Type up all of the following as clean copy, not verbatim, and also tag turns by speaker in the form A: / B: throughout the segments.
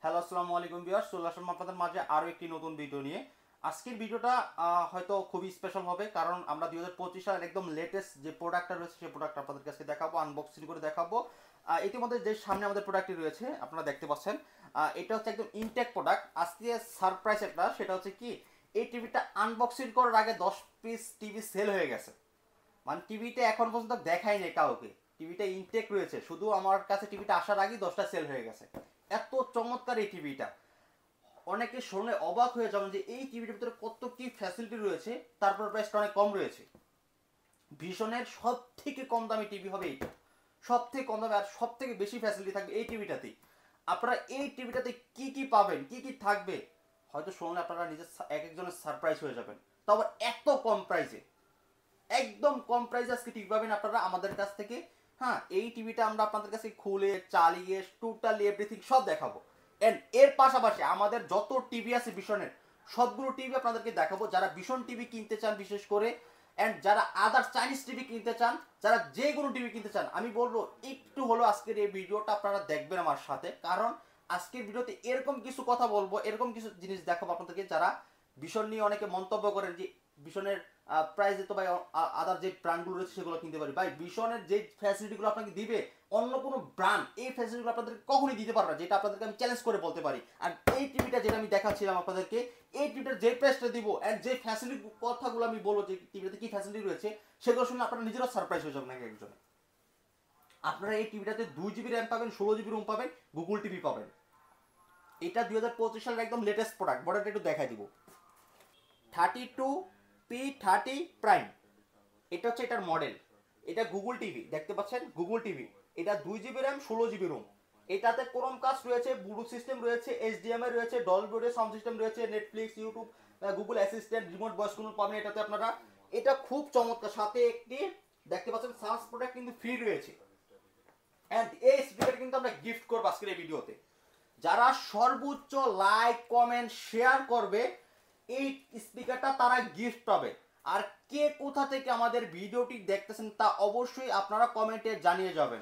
A: Hello আসসালামু আলাইকুম viewers, চলে আসলাম আপনাদের মাঝে আরও একটি নতুন ভিডিও নিয়ে। আজকের ভিডিওটা হয়তো খুবই স্পেশাল হবে, কারণ আমরা 2025 সালের একদম লেটেস্ট যে প্রোডাক্টটা রয়েছে সেই প্রোডাক্ট আপনাদের কাছে দেখাবো, আনবক্সিং করে দেখাবো। ইতিমধ্যে যে সামনে আমাদের প্রোডাক্টটি রয়েছে আপনারা দেখতে পাচ্ছেন, এটা হচ্ছে একদম ইনটেক প্রোডাক্ট। আজকে সারপ্রাইজ একটা, সেটা হচ্ছে কি, এই টিভিটা আনবক্সিং করার আগে 10 পিস টিভি সেল হয়ে গেছে। মানে টিভিটা এখন পর্যন্ত দেখাই নেই কাউকে, টিভিটা ইনটেক রয়েছে, শুধু আমার কাছে টিভিটা আসার আগেই 10টা সেল হয়ে গেছে। এত চমৎকার এই টিভিটা, অনেকে শুনলে অবাক হয়ে যাবেন যে এই টিভিটার ভিতরে কত কি ফ্যাসিলিটি রয়েছে, তারপর প্রাইসটা অনেক কম রয়েছে। ভীষণের সব থেকে কম দামি টিভি হবে এইটা, সব থেকে কম দামে আর সব থেকে বেশি ফ্যাসিলিটি থাকবে এই টিভিটাতেই। আপনারা এই টিভিটাতে কি কি পাবেন, কি কি থাকবে, হয়তো শুনলে আপনারা নিজের এক একজনের সারপ্রাইজ হয়ে যাবেন। তো আবার এত কম প্রাইসে, একদম কম প্রাইসে আজকে টিভি পাবেন আপনারা আমাদের কাছ থেকে। হ্যাঁ, এই টিভিটা আমরা আপনাদের কাছে খুলে চালিয়ে টোটালি এভরিথিং সব দেখাবো। এন্ড এর পাশাপাশি আমাদের যত টিভি আছে ভীষণের, সবগুলো টিভি আপনাদেরকে দেখাবো। যারা ভীষণ টিভি কিনতে চান বিশেষ করে, এন্ড যারা আদার চাইনিজ টিভি কিনতে চান, যারা যে কোনো টিভি কিনতে চান, আমি বলবো একটু হলো আজকের এই ভিডিওটা আপনারা দেখবেন আমার সাথে। কারণ আজকের ভিডিওতে এরকম কিছু কথা বলবো, এরকম কিছু জিনিস দেখাবো আপনাদেরকে। যারা ভীষণ নিয়ে অনেকে মন্তব্য করেন যে ভীষণের প্রাইস তো ভাই আদার যে ব্র্যান্ডগুলো রয়েছে সেগুলো কিনতে পারি, ভাই ভীষণের যে ফ্যাসিলিটিগুলো আপনাকে দিবে অন্য কোনো ব্র্যান্ড এই ফ্যাসিলিটিগুলো আপনাদের কখনোই দিতে পারবে না, যেটা আপনাদেরকে আমি চ্যালেঞ্জ করে বলতে পারি। আর এই টিভিটা যেটা আমি দেখাচ্ছিলাম আপনাদেরকে, এই টিভিটার যে প্রাইসটা দিব এন্ড যে ফ্যাসিলিটি কথাগুলো আমি বলবো যে টিভিটাতে কি ফ্যাসিলিটি রয়েছে, সেগুলো শুনে আপনারা নিজেরাও সারপ্রাইজ হয়ে যাবেন নাকি একজনে। আপনারা এই টিভিটাতে 2 জিবি র্যাম পাবেন, 16 জিবি রুম পাবেন, গুগল টিভি পাবেন। এটা 2025 সালের একদম লেটেস্ট প্রোডাক্ট। বর্ডারটা একটু দেখাই দিব। 32P30 প্রাইম, এটা হচ্ছে এটার মডেল। এটা গুগল টিভি দেখতে পাচ্ছেন, গুগল টিভি। এটা 2 জিবি র্যাম, 16 জিবি রুম। এটাতে ক্রোমকাস্ট রয়েছে, ব্লুটুথ সিস্টেম রয়েছে, এইচডিএমআই রয়েছে, ডলবি অডিও সাউন্ড সিস্টেম রয়েছে, Netflix, YouTube, Google assistant, remote voice control পাবেন এটাতে আপনারা। এটা খুব চমৎকার, সাথে একটি দেখতে পাচ্ছেন সার্চ প্রোডাক্ট কিন্তু ফ্রি রয়েছে। এন্ড এই স্পিকার কিন্তু আমরা গিফট করব আজকের এই ভিডিওতে। যারা সর্বোচ্চ লাইক কমেন্ট শেয়ার করবে এই স্পিকারটা তারা গিফট পাবে। আর কে কোথা থেকে আমাদের ভিডিওটি দেখতেছেন তা অবশ্যই আপনারা কমেন্টে জানিয়ে যাবেন,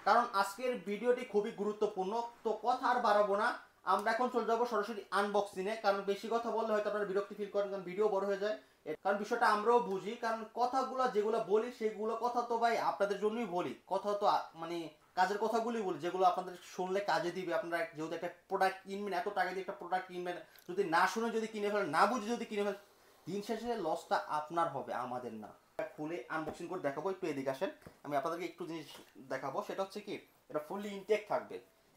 A: কারণ আজকের ভিডিওটি খুবই গুরুত্বপূর্ণ। তো কথা আর বাড়াবো না, আমরা এখন চলে যাবো সরাসরি আনবক্সিংয়ে। কারণ বেশি কথা বললে হয়তো আপনারা বিরক্তি ফিল করেন, কারণ ভিডিও বড় হয়ে যায়। কারণ বিষয়টা আমরাও বুঝি, কারণ কথাগুলো যেগুলো বলি সেগুলো কথা তো ভাই আপনাদের জন্যই বলি, কথা তো মানে কাজের কথাগুলি বলি, যেগুলো আপনাদের শুনলে কাজে দিবে। আপনারা যেহেতু একটা প্রোডাক্ট কিনবেন, এত টাকা দিয়ে একটা প্রোডাক্ট কিনবেন, যদি না শুনে যদি কিনে ফেলেন, না বুঝে যদি কিনে ফেলেন, দিন শেষে লসটা আপনার হবে, আমাদের না। খুলে আনবক্সিং করে দেখাবো, একটু এদিকে আসেন, আমি আপনাদেরকে একটু জিনিস দেখাবো। সেটা হচ্ছে কি, এটা ফুললি ইনটেক থাকবে।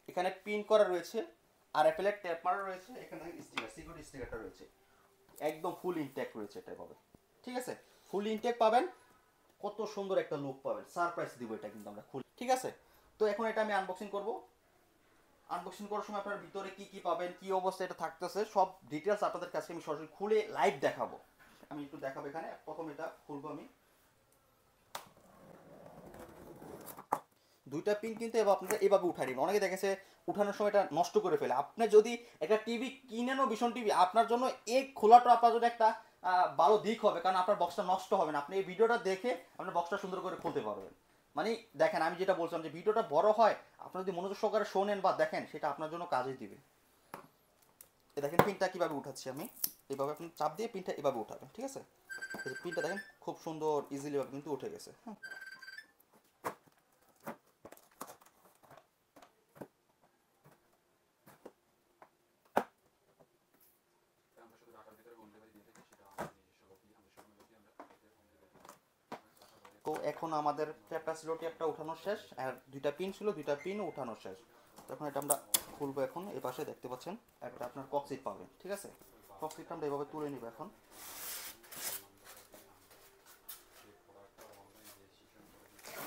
A: এখানে পিন করা রয়েছে, আর অ্যাপেলের ট্যাপ মারা রয়েছে, এখানে স্টিকার, সিকিউরিটি স্টিকারটা রয়েছে, একদম ফুল ইনটেক রয়েছে এটা পাবে। ঠিক আছে, ফুল ইনটেক পাবেন, কত সুন্দর একটা লুক পাবেন। সারপ্রাইজ দিব এটা কিন্তু আমরা খুলে, ঠিক আছে। তো এখন এটা আমি আনবক্সিং করব। আনবক্সিং করার সময় আপনার ভিতরে কি কি পাবেন, কি অবস্থা এটা থাকতেছে, সব ডিটেলস আপনাদের কাছে আমি সরাসরি খুলে লাইভ দেখাবো। আমি একটু দেখাবো। এখানে প্রথম এটা খুলবো আমি। দুইটা পিন কিন্তু এবার আপনারা এভাবে উঠাই নিন। অনেকে দেখেছে উঠানোর সময় এটা নষ্ট করে ফেলে। আপনি যদি একটা টিভি কিনেনও, ভীষণ টিভি, আপনার জন্য এই খোলাটা আপনার জন্য একটা ভালো দিক হবে, কারণ আপনার বক্সটা নষ্ট হবে না। আপনি এই ভিডিওটা দেখে আপনার বক্সটা সুন্দর করে খুলতে পারবেন। মানে দেখেন, আমি যেটা বলছিলাম যে ভিডিওটা বড় হয়, আপনার যদি মনোযোগ সহকারে শোনেন বা দেখেন, সেটা আপনার জন্য কাজে দিবে। দেখেন পিনটা কিভাবে উঠাচ্ছি আমি, এইভাবে আপনি চাপ দিয়ে পিনটা এভাবে উঠাবেন, ঠিক আছে। পিনটা দেখেন খুব সুন্দর ইজিলি ভাবে কিন্তু উঠে গেছে। হ্যাঁ, তো এখন আমাদের ক্যাপাসিটরটা উঠানো শেষ, আর দুইটা পিন ছিল, দুইটা পিনও উঠানো শেষ। তখন এটা আমরা খুলবো। এখন এই পাশে দেখতে পাচ্ছেন একটা আপনার কক্সিট পাবেন, ঠিক আছে। কক্সিটটা আমরা এভাবে তুলে নিব। এখন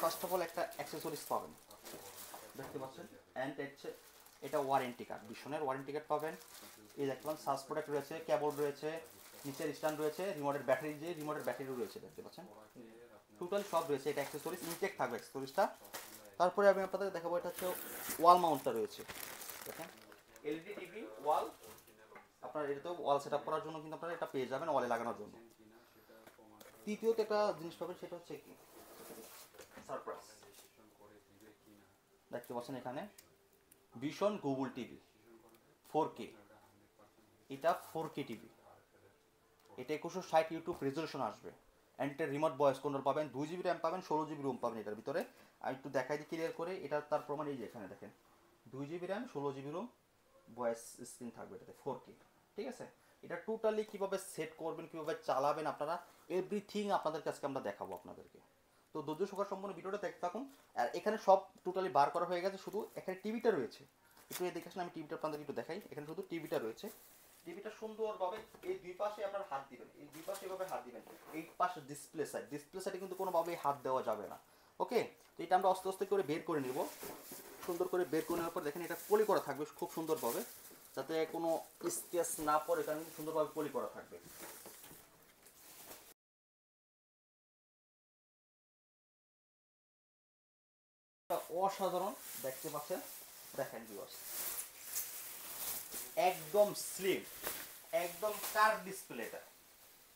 A: ফার্স্ট অফ অল একটা অ্যাক্সেসরিজ পাবেন, দেখতে পাচ্ছেন। অ্যান্ড এটা ওয়ারেন্টি কার্ড, ভীষণের ওয়ারেন্টি কার্ড পাবেন। এই দেখলাম সার্চ প্রোডাক্ট রয়েছে, কেবল রয়েছে, নিচের স্ট্যান্ড রয়েছে, রিমোটের ব্যাটারি, যে রিমোটের ব্যাটারিও রয়েছে, দেখতে পাচ্ছেন। টোটাল সব রয়েছে, এটা অ্যাক্সেসরিজ ইনটেক থাকবে অ্যাক্সেসরিজটা। তারপরে আমি আপনাদের দেখাবো, এটা হচ্ছে ওয়াল মাউন্টটা রয়েছে, দেখেন। এলইডি টিভি ওয়াল, আপনার এটাতেও ওয়াল সেট আপ করার জন্য কিন্তু আপনারা এটা পেয়ে যাবেন, ওয়ালে লাগানোর জন্য। তৃতীয়ত একটা জিনিস পাবেন, সেটা হচ্ছে কি সারপ্রাইজ, দেখতে পাচ্ছেন এখানে ভীষণ গুগল টিভি 4K, এটা 4K টিভি, এটা 2160 ইউটিউব রেজলিউশন আসবে। অ্যান্ড এটা রিমোট ভয়েস কন্ট্রোল পাবেন, 2 GB র্যাম পাবেন, 16 GB রোম পাবেন এটার ভিতরে। আমি একটু দেখাই দিই ক্লিয়ার করে, এটা তার প্রমাণ এই যে এখানে দেখেন 2 GB RAM, 16 GB ROM, voice screen থাকবে এটাতে 4K। ঠিক আছে, এটা টোটালি কীভাবে সেট করবেন, কীভাবে চালাবেন আপনারা, এভরিথিং আপনাদের কাছে আমরা দেখাবো আপনাদেরকে। তো ধৈর্য সহকারে সম্পূর্ণ ভিডিওটা দেখতে থাকুন। আর এখানে সব টোটালি বার করা হয়ে গেছে, শুধু এখানে টিভিটা রয়েছে। একটু দেখে আসলে আমি টিভিটা আপনাদেরকে একটু দেখাই। এখানে শুধু টিভিটা রয়েছে, টিভিটা সুন্দরভাবে এই দুই পাশে আপনার হাত দিবেন, এই দুই পাশে এভাবে হাত দিবেন। এই পাশে ডিসপ্লে সাইডে কিন্তু কোনোভাবেই হাত দেওয়া যাবে না। ওকে, তো এটা আমরা আস্তে আস্তে করে বের করে নিব। সুন্দর করে বের করে নেওয়ার পর দেখেন এটা পলি করা থাকবে খুব সুন্দরভাবে, যাতে কোনো স্কেচ না পড়ে, কারণ সুন্দরভাবে পলি করা থাকবে। অসাধারণ দেখতে পাচ্ছেন, দেখেন ভিউয়ার্স, একদম স্লিম, একদম কার ডিসপ্লেটা,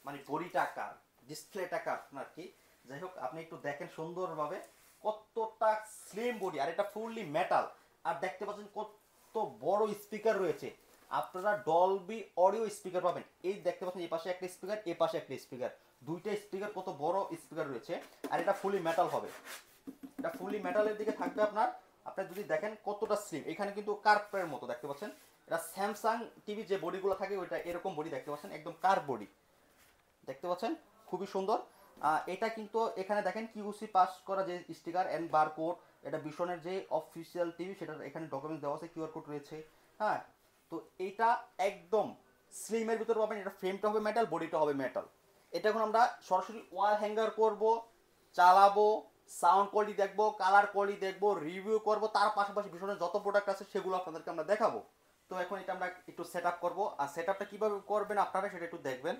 A: মানে বডিটা কার, ডিসপ্লেটা কার আর কি। যাই হোক, আপনি একটু দেখেন সুন্দরভাবে কতটা স্লিম বডি, আর এটা ফুললি মেটাল। আর দেখতে পাচ্ছেন কত বড় স্পিকার রয়েছে, আপনারা ডলবি অডিও স্পিকার পাবেন। এই দেখতে পাচ্ছেন এই পাশে একটা স্পিকার, এই পাশে একটা স্পিকার, দুইটা স্পিকার, কত বড় স্পিকার রয়েছে। আর এটা ফুলি মেটাল হবে, এটা ফুলি মেটালের দিকে থাকবে আপনার। আপনি যদি দেখেন কতটা স্লিম, এখানে কিন্তু কার্ভের মতো দেখতে পাচ্ছেন। এটা স্যামসাং টিভি যে বডিগুলো থাকে ওইটা এরকম বডি দেখতে পাচ্ছেন, একদম কার্ভ বডি দেখতে পাচ্ছেন, খুবই সুন্দর। এটা কিন্তু এখানে দেখেন কিউসি পাস করা যে স্টিকার এন্ড বারকোড, এটা বিশনের যে অফিসিয়াল টিভি সেটা এখানে ডকুমেন্টস দেওয়া আছে, কিউআর কোড রয়েছে। হ্যাঁ, তো এটা একদম স্লিমের ভিতরে পাবেন। এটা ফ্রেমটা হবে মেটাল, বডিটা হবে মেটাল। এটা এখন আমরা সরাসরি ওয়াল হ্যাঙ্গার করব, চালাবো, সাউন্ড কোয়ালিটি দেখবো, কালার কোয়ালিটি দেখবো, রিভিউ করব, তার পাশাপাশি বিশনের যত প্রোডাক্ট আছে সেগুলো আপনাদেরকে আমরা দেখাবো। তো এখন এটা আমরা একটু সেট আপ করবো, আর সেট আপটা কীভাবে করবেন আপনারা সেটা একটু দেখবেন।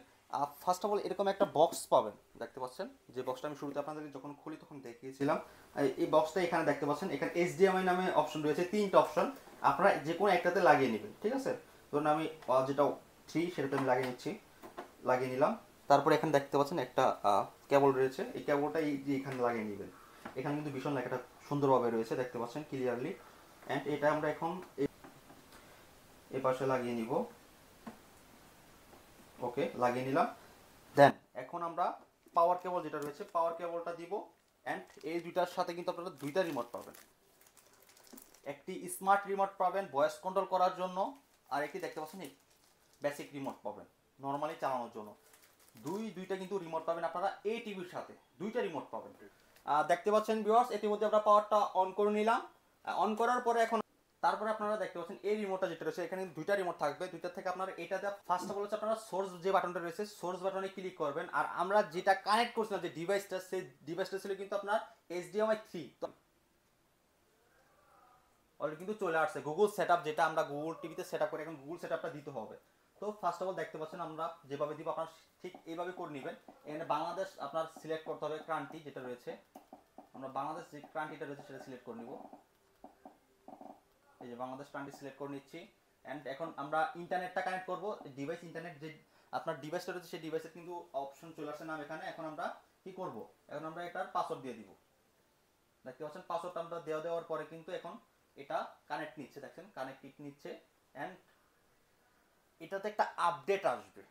A: ফার্স্ট অফ অল এরকম একটা বক্স পাবেন, দেখতে পাচ্ছেন, যে বক্সটা আমি শুরুতে আপনাদেরকে যখন খুলি তখন দেখিয়েছিলাম। এই বক্সটা এখানে দেখতে পাচ্ছেন, এখানে HDMI নামে অপশন রয়েছে, 3টা অপশন, আপনারা যে কোনো একটাতে লাগিয়ে নেবেন। ঠিক আছে, ধরুন আমি যেটা 3 সেটাতে আমি লাগিয়ে নিচ্ছি, লাগিয়ে নিলাম। তারপরে এখানে দেখতে পাচ্ছেন একটা কেবল রয়েছে, এই কেবলটা এই যে এখানে লাগিয়ে নেবেন। এখানে কিন্তু ভীষণ লেখাটা সুন্দরভাবে রয়েছে, দেখতে পাচ্ছেন ক্লিয়ারলি। অ্যান্ড এটা আমরা এখন এই পাশে লাগিয়ে নিব। ওকে, লাগিয়ে নিলাম। দেন এখন আমরা পাওয়ার কেবল যেটা রয়েছে, পাওয়ার কেবলটা দিব। অ্যান্ড এই দুইটার সাথে কিন্তু আপনারা দুইটা রিমোট পাবেন, একটি স্মার্ট রিমোট পাবেন ভয়েস কন্ট্রোল করার জন্য, আর একটি দেখতে পাচ্ছেন এই বেসিক রিমোট পাবেন নর্মালি চালানোর জন্য। দুইটা কিন্তু রিমোট পাবেন আপনারা এই টিভির সাথে, দুইটা রিমোট পাবেন। দেখতে পাচ্ছেন ভিউয়ার্স, ইতিমধ্যে আমরা পাওয়ারটা অন করে নিলাম। অন করার পরে এখন তারপরে আপনারা দেখতে পাচ্ছেন এই রিমোটটা যেটা রয়েছে, এখানে দুইটা রিমোট থাকবে। দুইটা থেকে আপনারা এটাতে ফার্স্ট অফ অল হচ্ছে আপনারা সোর্স যে বাটনটা রয়েছে, সোর্স বাটনে ক্লিক করবেন। আর আমরা যেটা কানেক্ট করছিলাম যে ডিভাইসটা, সেই ডিভাইসটা ছিল কিন্তু আপনার HDMI 3, তো অলরেডি কিন্তু চলে আসছে গুগল সেটআপ, যেটা আমরা গুগল টিভিতে সেটআপ করে এখন গুগল সেটআপটা দিতে হবে। তো ফার্স্ট অফ অল দেখতে পাচ্ছেন আমরা যেভাবে দিব আপনারা ঠিক এইভাবে করে নেবেন। এখানে বাংলাদেশ আপনার সিলেক্ট করতে হবে, ক্রান্তি যেটা রয়েছে, আমরা বাংলাদেশ যে ক্রান্তিটা রয়েছে সেটা সিলেক্ট করে নিব। এই যে বাংলাদেশ ক্রান্তি সিলেক্ট করে নিচ্ছি। অ্যান্ড এখন আমরা ইন্টারনেটটা কানেক্ট করব, ডিভাইস ইন্টারনেট যে আপনার ডিভাইসটা রয়েছে সেই ডিভাইসের কিন্তু অপশন চলে আসছে নাম এখানে। এখন আমরা কি করব, এখন আমরা এটার পাসওয়ার্ড দিয়ে দিব। দেখতে পাচ্ছেন পাসওয়ার্ডটা আমরা দেওয়ার পরে কিন্তু এখন এটা কানেক্ট নিচ্ছে, দেখছেন কানেক্টিভ নিচ্ছে। অ্যান্ড এটাতে একটা আপডেট আসবে,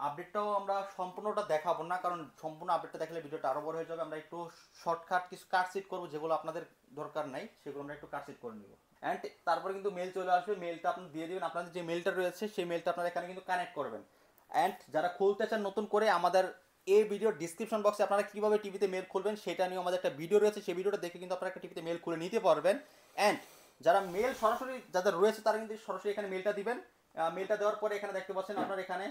A: আপডেটটাও আমরা সম্পূর্ণটা দেখাবো না, কারণ সম্পূর্ণ আপডেটটা দেখলে ভিডিওটা আরও বড় হয়ে যাবে। আমরা একটু শর্টকাট কিছু কাটসিট করবো, যেগুলো আপনাদের দরকার নাই সেগুলো আমরা একটু কাটসিট করে নিব। অ্যান্ড তারপরে কিন্তু মেল চলে আসবে, মেলটা আপনি দিয়ে দেবেন। আপনাদের যে মেলটা রয়েছে সেই মেলটা আপনারা এখানে কিন্তু কানেক্ট করবেন। অ্যান্ড যারা খুলতে চান নতুন করে, আমাদের এই ভিডিও ডিসক্রিপশন বক্সে আপনারা কীভাবে টিভিতে মেল খুলবেন সেটা নিয়ে আমাদের একটা ভিডিও রয়েছে, সেই ভিডিওটা দেখে কিন্তু আপনারা একটা টিভিতে মেল খুলে নিতে পারবেন। অ্যান্ড যারা মেল সরাসরি যাদের রয়েছে তারা কিন্তু সরাসরি এখানে মেলটা দিবেন। মেলটা দেওয়ার পরে এখানে দেখতে পাচ্ছেন আপনার এখানে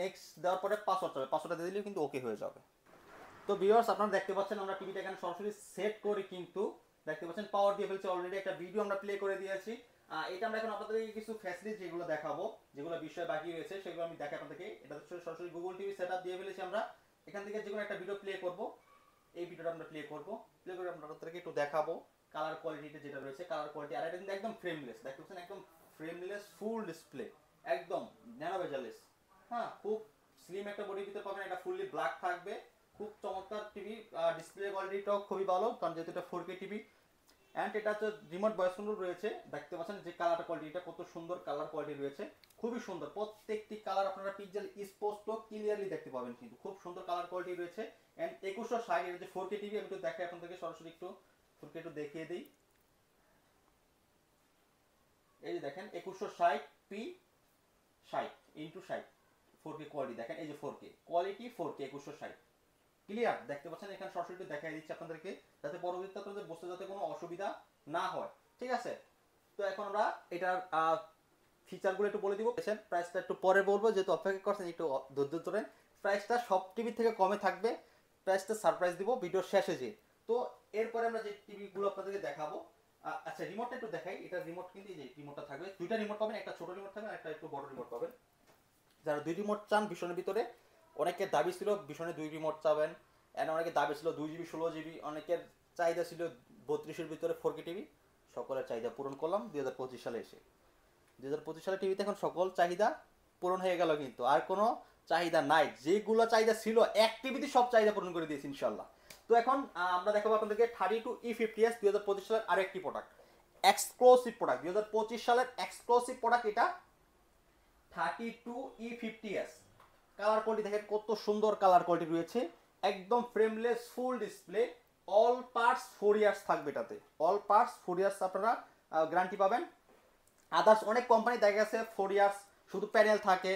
A: নেক্সট দেওয়ার পরে পাসওয়ার্ড চাবে, পাসওয়ার্ডটা দিয়ে দিলেও কিন্তু ওকে হয়ে যাবে। তো ভিউয়ার্স আপনারা দেখতে পাচ্ছেন আমরা টিভিটা এখানে সরাসরি সেট করে কিন্তু দেখতে পাচ্ছেন পাওয়ার দিয়ে ফেলছি। অলরেডি একটা ভিডিও আমরা প্লে করে দিয়েছি। এটা আমরা এখন আপনাদেরকে কিছু ফ্যাসিলিটি যেগুলো দেখাবো, যেগুলো বিষয় বাকি রয়েছে সেগুলো আমি দেখাই আপনাদেরকে। এটা সরাসরি গুগল টিভি সেটআপ দিয়ে ফেলেছি আমরা। এখান থেকে যে কোনো একটা ভিডিও প্লে করব, এই ভিডিওটা আমরা প্লে করব, প্লে করে আপনাদেরকে একটু দেখাবো কালার কোয়ালিটিতে যেটা রয়েছে, কালার কোয়ালিটি। আর এটা কিন্তু একদম ফ্রেমলেস, দেখতে পাচ্ছেন একদম ফ্রেমলেস ফুল ডিসপ্লে, একদম ন্যানো বেজালেস। হ্যাঁ, খুব স্লিম একটা বডির ভিতরে পাবেন, এটা ফুললি ব্ল্যাক থাকবে, খুব চমৎকার টিভি। ডিসপ্লে কোয়ালিটিটাও খুবই ভালো, কারণ যেহেতু এটা 4K টিভি। এন্ড এটা হচ্ছে রিমোট ভয়েস কন্ট্রোল রয়েছে, দেখতে পাচ্ছেন যে কালার কোয়ালিটিটা কত সুন্দর কালার কোয়ালিটি রয়েছে, খুবই সুন্দর। প্রত্যেকটি কালার আপনারা পিক্সেল স্পষ্ট ক্লিয়ারলি দেখতে পাবেন, কিন্তু খুব সুন্দর কালার কোয়ালিটি রয়েছে। এন্ড 2160 এর যে 4K টিভি, আমি একটু দেখাই আপনাদেরকে সরাসরি, একটু 4K একটু দেখিয়ে দিই। এই যে দেখেন 2160 পি 60x60 4K কোয়ালিটি দেখেন, এই যে 4K কোয়ালিটি 4K 2160 ক্লিয়ার দেখতে পাচ্ছেন। এখানে সরাসরি একটু দেখাই দিচ্ছি আপনাদেরকে, যাতে পরবর্তীতে আপনাদের বুঝতে যাতে কোনো অসুবিধা না হয়, ঠিক আছে। তো এখন আমরা এটার ফিচারগুলো একটু বলে দিব, প্রাইসটা একটু পরে বলবো, যেহেতু অপেক্ষা করছেন একটু ধৈর্য ধরেন। প্রাইসটা সব টিভি থেকে কমে থাকবে, প্রাইসটা সারপ্রাইজ দিব ভিডিওর শেষে যে। তো এরপরে আমরা যে টিভিগুলো আপনাদেরকে দেখাবো, আচ্ছা রিমোটটা একটু দেখাই। এটা রিমোট কিন্তু এই যে রিমোটটা থাকবে, দুইটা রিমোট পাবেন, একটা ছোট রিমোট থাকবে আর একটা একটু বড় রিমোট পাবেন। যারা দুই রিমোট চান ভীষণের ভিতরে, অনেকের দাবি ছিল ভীষণে দুই রিমোট চাবেন, এন্ড অনেকের দাবি ছিল 2GB 16GB, অনেকের চাহিদা ছিল 32-এর ভিতরে 4K টিভি। সকলের চাহিদা পূরণ করলাম 2025 সালে এসে। 2025 সালে টিভিতে এখন সকল চাহিদা পূরণ হয়ে গেল, কিন্তু আর কোনো চাহিদা নাই। যেগুলো চাহিদা ছিল এক টিভিতে সব চাহিদা পূরণ করে দিয়েছি ইনশাল্লাহ। তো এখন আমরা দেখাবো আপনাদেরকে 32E50s 2025 সালের আরেকটি প্রোডাক্ট, এক্সক্লুসিভ প্রোডাক্ট, 2025 সালের এক্সক্লুসিভ প্রোডাক্ট এটা 32E50s। কালার কোয়ালিটি দেখেন কত সুন্দর কালার কোয়ালিটি রয়েছে, একদম frameless full display, all parts 4 years থাকবে এটাতে, অল পার্টস 4 ইয়ার্স আপনারা গ্যারান্টি পাবেন। আদার্স অনেক কোম্পানি দেখা গেছে 4 ইয়ার্স শুধু প্যানেল থাকে,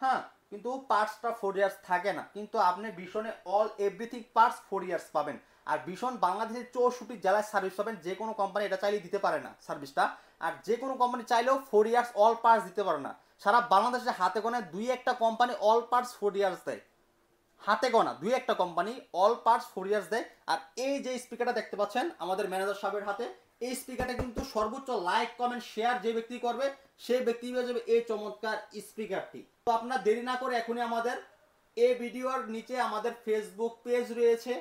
A: হ্যাঁ, কিন্তু পার্টসটা 4 ইয়ার্স থাকে না, কিন্তু আপনি ভীষণে অল এভরিথিং পার্টস 4 ইয়ার্স পাবেন। আর ভীষণ বাংলাদেশের 64 জেলায় সার্ভিস পাবেন, যে কোনো কোম্পানি এটা চাইলে দিতে পারে না সার্ভিসটা, আর যে কোনো কোম্পানি চাইলেও 4 ইয়ার্স অল পার্টস দিতে পারে না। সারা বাংলাদেশে হাতে গোনা 2-1টা কোম্পানি অল পার্টস 4 ইয়ার্স দেয়, হাতে গোনা 2-1টা কোম্পানি অল পার্টস 4 ইয়ার্স দেয়। আর এই যে স্পিকারটা দেখতে পাচ্ছেন আমাদের ম্যানেজার সাহেবের হাতে, এই স্পিকারটা কিন্তু সর্বোচ্চ লাইক কমেন্ট শেয়ার যে ব্যক্তি করবে সেই ব্যক্তি হয়ে যাবে এই চমৎকার স্পিকারটি। তো আপনার দেরি না করে এখনই আমাদের এই ভিডিওর নিচে আমাদের ফেসবুক পেজ রয়েছে,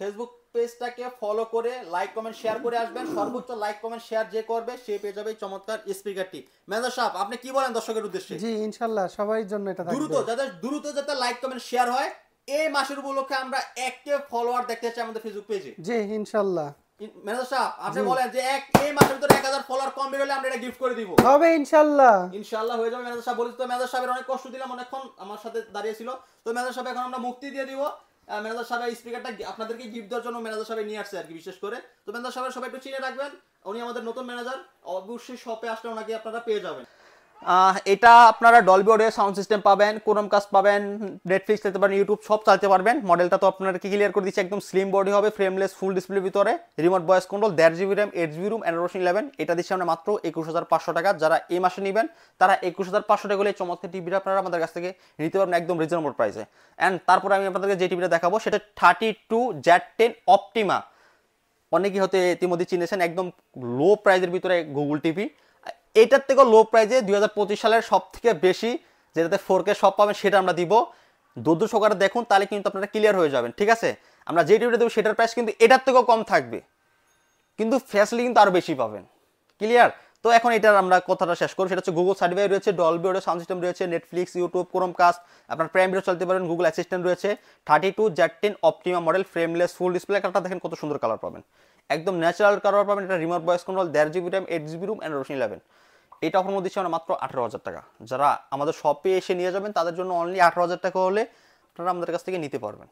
A: ফেসবুক পেজটাকে ফলো করে লাইক কমেন্ট শেয়ার করে আসবেন। সর্বোচ্চ লাইক কমেন্ট শেয়ার যে করবে সে পেয়ে যাবে চমৎকার স্পিকারটি। ম্যানেজার সাহেব আপনি কি বলেন দর্শকের উদ্দেশ্যে?
B: জি ইনশাআল্লাহ সবার জন্য এটা থাকবে,
A: দ্রুত যাতে লাইক কমেন্ট শেয়ার হয়। এই মাসের উপলক্ষে আমরা 1K ফলোয়ার দেখতে চাই আমাদের ফেসবুক পেজে।
B: জি ইনশাআল্লাহ।
A: ম্যানেজার সাহেব আপনি বলেন যে এই মাসের ভিতরে 1000 ফলোয়ার কমপ্লিট হলে আমরা এটা গিফট করে দিব।
B: হবে ইনশাআল্লাহ,
A: ইনশাআল্লাহ হয়ে যাবে ম্যানেজার সাহেব। বলি তো ম্যানেজার সাহেবের অনেক কষ্ট দিলাম, অনেকক্ষণ আমার সাথে দাঁড়িয়ে ছিল। তো ম্যানেজার সাহেব এখন আমরা মুক্তি দিয়ে দিব। ম্যানেজার সাহেব এই স্পিকারটা আপনাদেরকে গিফট দেওয়ার জন্য ম্যানেজার সাহেব নিয়ে আসছে আর কি, বিশেষ করে। তো ম্যানেজার সাহেব সবাই একটু চিনে রাখবেন, উনি আমাদের নতুন ম্যানেজার, অবশ্যই শপে আসলে ওনাকে আপনারা পেয়ে যাবেন। এটা আপনারা ডলবি অডিও সাউন্ড সিস্টেম পাবেন, ক্রোমকাস্ট পাবেন, নেটফ্লিক্স চালাতে পারেন, ইউটিউব সব চালাতে পারবেন। মডেলটা তো আপনাদেরকে ক্লিয়ার করে দিচ্ছি, একদম স্লিম বডি হবে, ফ্রেমলেস ফুল ডিসপ্লের ভিতরে, remote voice control, 1.5GB RAM, 8GB room, Android 11। এটা দিচ্ছি আমরা মাত্র 21,500 টাকা। যারা এই মাসে নেবেন তারা 21,500 টাকা হলে চমৎকার টিভিটা আপনারা আমাদের কাছ থেকে নিতে পারবেন একদম রিজনেবল প্রাইসে। অ্যান্ড তারপরে আমি আপনাদেরকে যে টিভিটা দেখাবো সেটা 32Z10 অপটিমা। অনেকেই হতে ইতিমধ্যে চিনেছেন, একদম লো প্রাইসের ভিতরে গুগল টিভি। এটার থেকেও লো প্রাইসে 2025 সালের সব থেকে বেশি যেটাতে 4K সব পাবেন সেটা আমরা দিব। ধৈর্য সহকারে দেখুন, তাহলে কিন্তু আপনারা ক্লিয়ার হয়ে যাবেন, ঠিক আছে। আমরা যে টিভিটা দেবো সেটার প্রাইস কিন্তু এটার থেকেও কম থাকবে, কিন্তু ফ্যাসিলিটি কিন্তু আরও বেশি পাবেন, ক্লিয়ার। তো এখন এটার আমরা কথাটা শেষ করব। সেটা হচ্ছে গুগল সার্টিফাই রয়েছে, ডলবি অডিও সাউন্ড সিস্টেম রয়েছে, নেটফ্লিক্স, ইউটিউব, ক্রোমকাস্ট, আপনার প্রাইম ভিডিও চলতে পারেন, গুগল অ্যাসিস্ট্যান্ট রয়েছে। 32Z10 Optima model, frameless full display. কালারটা দেখেন কত সুন্দর কালার পাবেন, একদম ন্যাচারাল কালার পাবেন। এটা remote voice control, 1.5GB RAM, 8GB room, Android 11। এটা অফার মধ্যে দিচ্ছি আমরা মাত্র 18,000 টাকা। যারা আমাদের শপে এসে নিয়ে যাবেন তাদের জন্য অনলি 18,000 টাকা হলে আপনারা আমাদের কাছ থেকে নিতে পারবেন।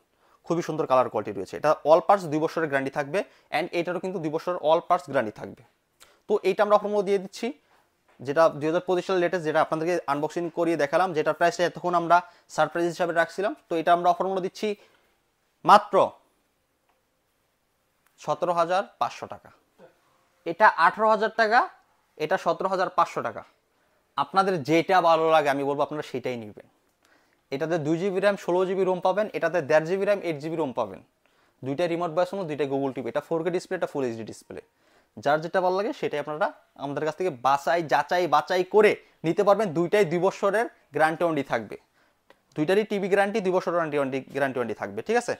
A: খুবই সুন্দর কালার কোয়ালিটি রয়েছে। এটা অল পার্টস 2 বছরের গ্যারান্টি থাকবে, অ্যান্ড এটারও কিন্তু 2 বছরের অল পার্টস গ্যারান্টি থাকবে। তো এইটা আমরা অফার মধ্যে দিয়ে দিচ্ছি, যেটা 2025 সালের লেটেস্ট, যেটা আপনাদেরকে আনবক্সিং করিয়ে দেখালাম, যেটা প্রাইসটা এতক্ষণ আমরা সারপ্রাইজ হিসাবে রাখছিলাম। তো এটা আমরা অফার মধ্যে দিচ্ছি মাত্র 17,500 টাকা। এটা 18,000 টাকা, এটা 17,500 টাকা। আপনাদের যেটা ভালো লাগে আমি বলবো আপনারা সেটাই নেবেন। এটাতে 2GB র্যাম, 16GB রোম পাবেন। এটাতে 1.5GB র্যাম, 8GB রোম পাবেন। দুইটা রিমোট ভয়েস কন্ট্রোল, দুইটা গুগল টিভি। এটা 4K ডিসপ্লে, এটা ফুল এইচডি ডিসপ্লে। যার যেটা ভালো লাগে সেটাই আপনারা আমাদের কাছ থেকে যাচাই করে নিতে পারবেন। দুইটাই 2 বছরের গ্যারান্টি ওয়ারেন্টি থাকবে, দুইটারই টিভি গ্যারান্টি 2 বছরের গ্যারান্টি ওয়ারেন্টি থাকবে, ঠিক আছে।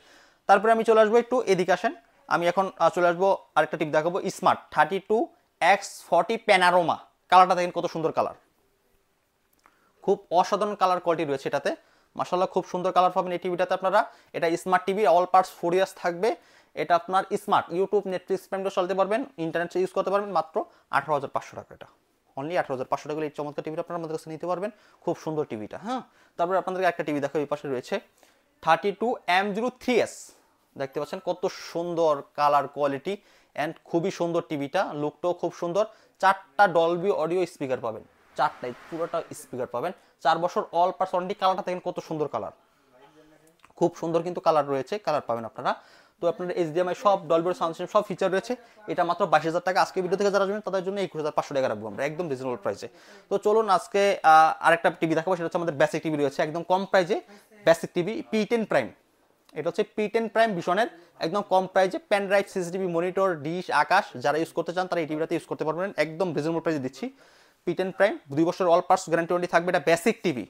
A: তারপরে আমি চলে আসবো একটু এদিকে আসেন। আমি এখন চলে আসবো আরেকটা টিভি দেখাবো, স্মার্ট 32X40 প্যানারোমা। কালারটা দেখেন কত সুন্দর কালার, খুব অসাধারণ কালার কোয়ালিটি রয়েছে এটাতে। মাশাআল্লাহ খুব সুন্দর কালার পাবেন এই টিভিটাতে আপনারা। এটা smart TV, all parts 4 years থাকবে। এটা আপনার স্মার্ট, ইউটিউব, নেটফ্লিক্স, প্রাইমটা চলতে পারবেন, ইন্টারনেট ইউজ করতে পারবেন। মাত্র 18,500 টাকা। এটা অনলি 18,500 টাকা এই চমৎকার টিভিটা আপনারা আমাদের কাছে নিতে পারবেন। খুব সুন্দর টিভিটা। হ্যাঁ, তারপরে আপনাদেরকে একটা টিভি দেখো, এই পাশে রয়েছে 32M03S। দেখতে পাচ্ছেন কত সুন্দর কালার কোয়ালিটি অ্যান্ড খুবই সুন্দর টিভিটা, লুকটাও খুব সুন্দর। 4টা ডলবি অডিও স্পিকার পাবেন, 4টাই পুরোটা স্পিকার পাবেন। 4 বছর অল পার্টস ওয়ারেন্টি। কালারটা দেখেন কত সুন্দর কালার, খুব সুন্দর কিন্তু কালার রয়েছে, কালার পাবেন আপনারা। তো আপনার HDMI সব, ডলবি সাউন্ড সিস্টেম সব ফিচার রয়েছে। এটা মাত্র 22,000 টাকা। আজকে ভিডিও থেকে যারা আসবেন তাদের জন্য 21,500 টাকা রাখবো আমরা, একদম রিজনেবল প্রাইসে। তো চলুন আজকে আরেকটা টিভি দেখাবো, সেটা হচ্ছে আমাদের বেসিক টিভি রয়েছে একদম কম প্রাইসে। বেসিক টিভি P10 প্রাইম, এটা হচ্ছে P10 প্রাইম ভিশনের একদম কম প্রাইসে। Pen drive, CCTV, monitor, dish, Akash যারা ইউজ করতে চান তারা এই টিভিটাতে ইউজ করতে পারবেন, একদম রিজনেবল প্রাইসে দিচ্ছি। P10 প্রাইম 2 বছর অল পার্টস গ্যারান্টি ওয়ারেন্টি থাকবে। এটা বেসিক টিভি,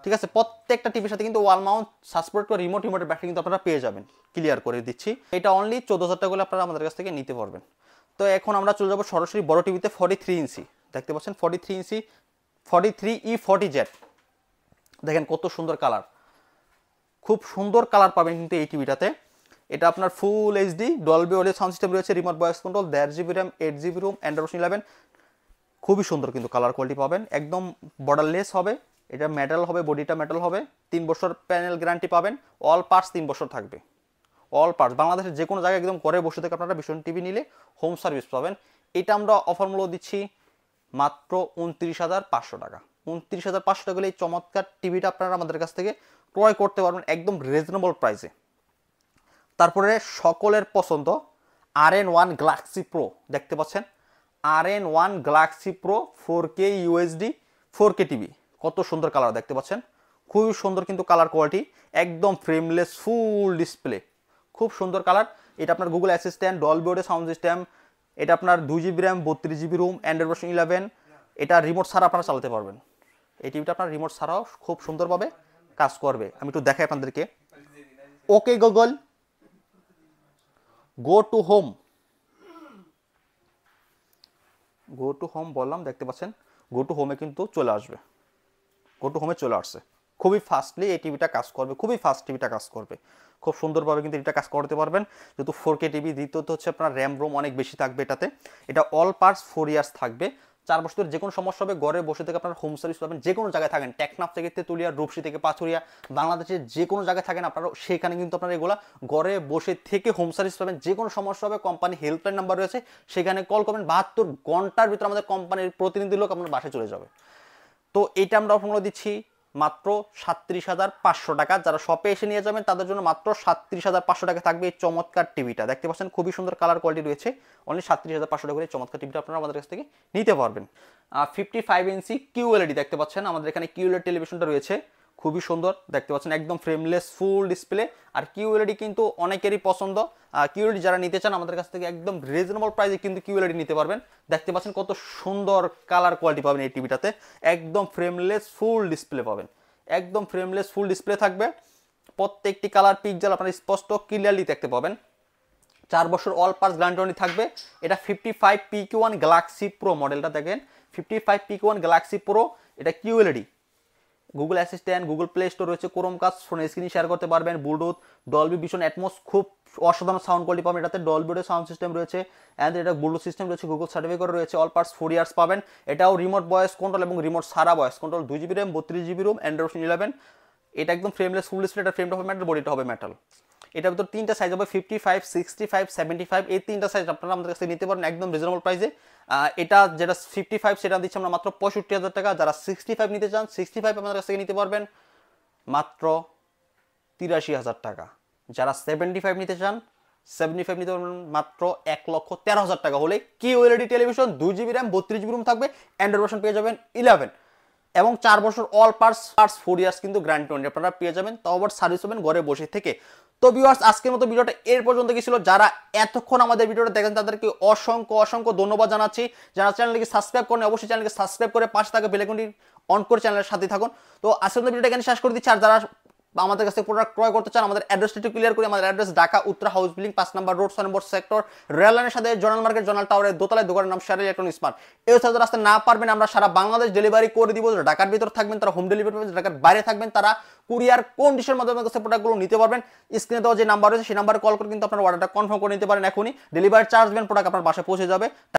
A: ঠিক আছে। প্রত্যেকটা টিভির সাথে কিন্তু ওয়াল মাউন্ট সাপোর্ট করে রিমোটের ব্যাটারি কিন্তু আপনারা পেয়ে যাবেন, ক্লিয়ার করে দিচ্ছি। এটা অনলি 14,000 টাকা করে আপনারা আমাদের কাছ থেকে নিতে পারবেন। তো এখন আমরা চলে যাবো সরাসরি বড় টিভিতে। 43 ইঞ্চি দেখতে পাচ্ছেন, 43 ইঞ্চি 43E40Z। দেখেন কত সুন্দর কালার, খুব সুন্দর কালার পাবেন কিন্তু এই টিভিটাতে। এটা আপনার full HD Dolby audio sound system রয়েছে, remote voice control, 1.5GB RAM, 8GB ROM, Android 11। খুবই সুন্দর কিন্তু কালার কোয়ালিটি পাবেন, একদম বর্ডারলেস হবে। এটা মেটাল হবে, বডিটা মেটাল হবে। 3 বছর প্যানেল গ্যারান্টি পাবেন। অল পার্টস 3 বছর থাকবে, অল পার্টস। বাংলাদেশের যে কোনো জায়গায় একদম ঘরে বসে থেকে আপনারা ভীষণ টিভি নিলে হোম সার্ভিস পাবেন। এটা আমরা অফার মূল্য দিচ্ছি মাত্র 29,500 টাকা। 29,500 টাকা এই চমৎকার টিভিটা আপনারা আমাদের কাছ থেকে ক্রয় করতে পারবেন একদম রিজনেবল প্রাইসে। তারপরে সকলের পছন্দ RN1 গ্যালাক্সি প্রো দেখতে পাচ্ছেন, RN1 Galaxy pro 4K UHD 4K TV. কত সুন্দর কালার দেখতে পাচ্ছেন, খুবই সুন্দর কিন্তু কালার কোয়ালিটি, একদম ফ্রেমলেস ফুল ডিসপ্লে, খুব সুন্দর কালার। এটা আপনার Google assistant, Dolby audio sound system. এটা আপনার 2GB RAM, 32GB ROM, Android version 11। এটা রিমোট ছাড়া আপনারা চালাতে পারবেন। এই টিভিটা আপনার রিমোট ছাড়াও খুব সুন্দরভাবে কাজ করবে। আমি একটু দেখাই আপনাদেরকে। Okay Google, go to home, go to home বললাম, দেখতে পাচ্ছেন গো টু হোমে কিন্তু চলে আসবে, গো টু হোমে চলে আসছে। খুবই ফাস্টলি এই টিভিটা কাজ করবে, খুবই ফাস্ট টিভিটা কাজ করবে, খুব সুন্দরভাবে কিন্তু এটা কাজ করতে পারবেন। যেহেতু 4K টিভি, দ্বিতীয়ত হচ্ছে আপনার র্যাম রোম অনেক বেশি থাকবে এটাতে। এটা অল পার্টস 4 ইয়ার্স থাকবে। 4 বছরের যে কোনো সমস্যা হবে ঘরে বসে থেকে আপনার হোম সার্ভিস পাবেন। যে কোনো জায়গায় থাকেন, টেকনাফ থেকে তেতুলিয়া, রূপসী থেকে পাথুরিয়া, বাংলাদেশের যে কোনো জায়গায় থাকেন আপনারা, সেখানে কিন্তু আপনারা এগুলা ঘরে বসে থেকে হোম সার্ভিস পাবেন। যে কোনো সমস্যা হবে কোম্পানি হেল্পলাইন নাম্বার রয়েছে, সেখানে কল করবেন। 72 ঘন্টার ভিতরে আমাদের কোম্পানির প্রতিনিধি লোক আপনার বাসায় চলে যাবে। তো এটা আমরা অফার দিচ্ছি মাত্র 37,500 টাকা। যারা শপে এসে নিয়ে যাবেন তাদের জন্য মাত্র 37,500 টাকা থাকবে এই চমৎকার টিভিটা। দেখতে পাচ্ছেন খুবই সুন্দর কালার কোয়ালিটি রয়েছে। অনলি 37,500 টাকা করে চমৎকার টিভিটা আপনারা আমাদের কাছ থেকে নিতে পারবেন। 55 ইঞ্চি QLED দেখতে পাচ্ছেন, আমাদের এখানে QLED টেলিভিশনটা রয়েছে, খুবই সুন্দর দেখতে পাচ্ছেন, একদম ফ্রেমলেস ফুল ডিসপ্লে। আর QLED কিন্তু অনেকেরই পছন্দ। QLED যারা নিতে চান আমাদের কাছ থেকে একদম রিজনেবল প্রাইসে কিন্তু QLED নিতে পারবেন। দেখতে পাচ্ছেন কত সুন্দর কালার কোয়ালিটি পাবেন এই টিভিটাতে, একদম ফ্রেমলেস ফুল ডিসপ্লে পাবেন, একদম ফ্রেমলেস ফুল ডিসপ্লে থাকবে। প্রত্যেকটি কালার পিক্সেল আপনারা স্পষ্ট ক্লিয়ারলি দেখতে পাবেন। 4 বছর অল পার্টস গ্যারান্টি থাকবে। এটা 55 PQ1 গ্যালাক্সি প্রো মডেলটা দেখেন, 55 PQ1 গ্যালাক্সি প্রো। এটা QLED, Google assistant, Google play store রয়েছে, ক্রোমকাস্ট, ফোনে স্ক্রিন শেয়ার করতে পারবেন, ব্লুটুথ, ডলবি ভিশন, অ্যাটমস, খুব অসাধারণ সাউন্ড কোয়ালিটি পাবেন এটাতে। ডলবি অডিও সাউন্ড সিস্টেম রয়েছে, অ্যান্ড এটা ব্লুটুথ সিস্টেম রয়েছে, গুগল সার্টিফিকেট রয়েছে, অল পার্টস 4 ইয়ার্স পাবেন। এটাও রিমোট ভয়েস কন্ট্রোল এবং রিমোট সারা voice control, 2GB RAM, 32GB ROM, Android 11। এটা একদম ফ্রেমলেস ফুল ডিসপ্লে। এটা ফ্রেমটা হবে মেটাল, বডিটা হবে মেটাল। এটার ভিতর 3টা সাইজ হবে, 55, 65, 75। এই 3টা সাইজ আপনারা আমাদের কাছে নিতে পারেন একদম রিজনেবল প্রাইসে। এটা যেটা 55 সেটা দিচ্ছি আমরা মাত্র 65,000 টাকা। যারা 65 নিতে চান, 65 আমাদের কাছ থেকে নিতে পারবেন মাত্র 83,000 টাকা। যারা 75 নিতে চান, 75 নিতে পারবেন মাত্র 1,13,000 টাকা হলে QLED television, 2GB RAM, 32GB ROM থাকবে, অ্যান্ড্রয়েড ভার্সন পেয়ে যাবেন 11 এবং 4 বছর অল পার্টস 4 ইয়ার্স কিন্তু গ্যারান্টি আপনারা পেয়ে যাবেন। তাও আবার সার্ভিস পাবেন ঘরে বসে থেকে। তো ভিউয়ার্স, আজকের মতো ভিডিওটা এর পর্যন্ত কি ছিল। যারা এতক্ষণ আমাদের ভিডিওটা দেখেন তাদেরকে অসংখ্য অসংখ্য ধন্যবাদ জানাচ্ছি। যারা চ্যানেলটিকে সাবস্ক্রাইব করেন অবশ্যই চ্যানেলকে সাবস্ক্রাইব করে পাশে থাকা বেল আইকনটি অন করে চ্যানেলের সাথে থাকুন। তো আজকের মতো ভিডিওটা এখানে শেষ করে দিচ্ছি। আর যারা বা আমাদের কাছে প্রোডাক্ট ক্রয় করতে চান, আমাদের অ্যাড্রেসটা একটু ক্লিয়ার করি। আমাদের address Dhaka Uttara house building 5 নম্বর রোড 6 নম্বর সেক্টর, রেল লাইনের সাথে জোনাল মার্কেট, জোনাল টাওয়ারের দোতলায়। দোকানের নাম শেয়ার ইলেকট্রনিক স্মার্ট। এই হচ্ছে যারা আসতে না পারবেন, আমরা সারা বাংলাদেশ ডেলিভারি করে দিব। ঢাকার ভিতর থাকবেন তারা হোম ডেলিভারি পাবেন, ঢাকার বাইরে থাকবেন তারা কুরিয়ার কন্ডিশনের মাধ্যমে আমাদের কাছে প্রোডাক্টগুলো নিতে পারবেন। স্ক্রিনে দেওয়া যে নাম্বার রয়েছে সেই নাম্বারে কল করে কিন্তু আপনার অর্ডারটা কনফার্ম করে নিতে পারেন। এখনই ডেলিভারি চার্জ দেবেন, প্রোডাক্ট আপনার বাসায় পৌঁছে যাবে।